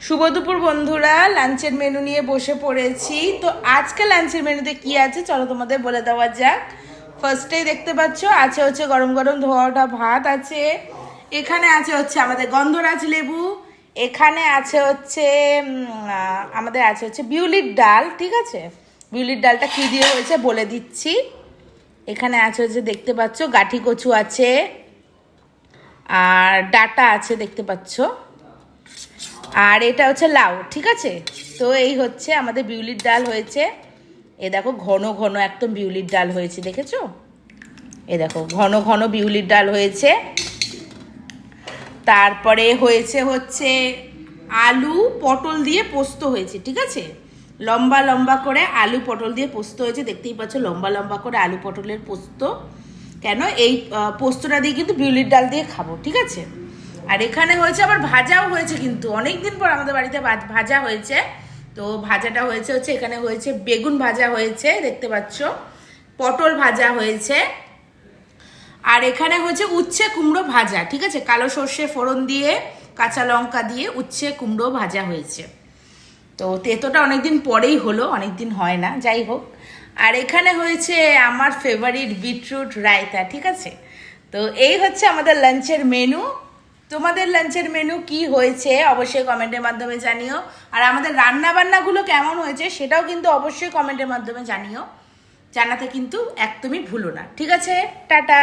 শুভ দুপুর বন্ধুরা, লাঞ্চের মেনু নিয়ে বসে পড়েছি। তো আজকে লাঞ্চের মেনুতে কি আছে চলো তোমাদের বলে দেওয়া যাক। ফার্স্টেই দেখতে পাচ্ছ আছে হচ্ছে গরম গরম ধোয়া ওঠা ভাত আছে। এখানে আছে হচ্ছে আমাদের গন্ধরাজ লেবু। এখানে আছে হচ্ছে আমাদের আছে হচ্ছে বিউলির ডাল। ঠিক আছে, বিউলির ডালটা কী দিয়ে হয়েছে বলে দিচ্ছি। এখানে আছে হচ্ছে দেখতে পাচ্ছ গাঠি কচু আছে, আর ডাটা আছে দেখতে পাচ্ছ, আর এটা হচ্ছে লাউ। ঠিক আছে, তো এই হচ্ছে আমাদের বিউলির ডাল হয়েছে। এ দেখো ঘন ঘন একদম বিউলির ডাল হয়েছে, দেখেছো? এ দেখো ঘন ঘন বিউলির ডাল হয়েছে। তারপরে হয়েছে হচ্ছে আলু পটল দিয়ে পোস্ত হয়েছে। ঠিক আছে, লম্বা লম্বা করে আলু পটল দিয়ে পোস্ত হয়েছে, দেখতেই পাচ্ছ লম্বা লম্বা করে আলু পটলের পোস্ত। কেন এই পোস্তটা দিয়ে কিন্তু বিউলির ডাল দিয়ে খাবো। ঠিক আছে, আর এখানে হয়েছে আবার ভাজাও হয়েছে, কিন্তু অনেক দিন পর আমাদের বাড়িতে ভাজা হয়েছে। তো ভাজাটা হয়েছে হচ্ছে এখানে হয়েছে বেগুন ভাজা হয়েছে দেখতে পাচ্ছ, পটল ভাজা হয়েছে, আর এখানে হচ্ছে উচ্ছে কুমড়ো ভাজা। ঠিক আছে, কালো সর্ষে ফোড়ন দিয়ে কাঁচা লঙ্কা দিয়ে উচ্ছে কুমড়ো ভাজা হয়েছে। তো তেতোটা অনেকদিন পরেই হলো, অনেকদিন হয় না, যাই হোক। আর এখানে হয়েছে আমার ফেভারিট বিটরুট রায়তা। ঠিক আছে, তো এই হচ্ছে আমাদের লাঞ্চের মেনু। তোমাদের লাঞ্চের মেনু কি হয়েছে অবশ্যই কমেন্টের মাধ্যমে জানিও, আর আমাদের রান্না বান্নাগুলো কেমন হয়েছে সেটাও কিন্তু অবশ্যই কমেন্টের মাধ্যমে জানিও। জানাতে কিন্তু একদমই ভুলো না। ঠিক আছে, টাটা।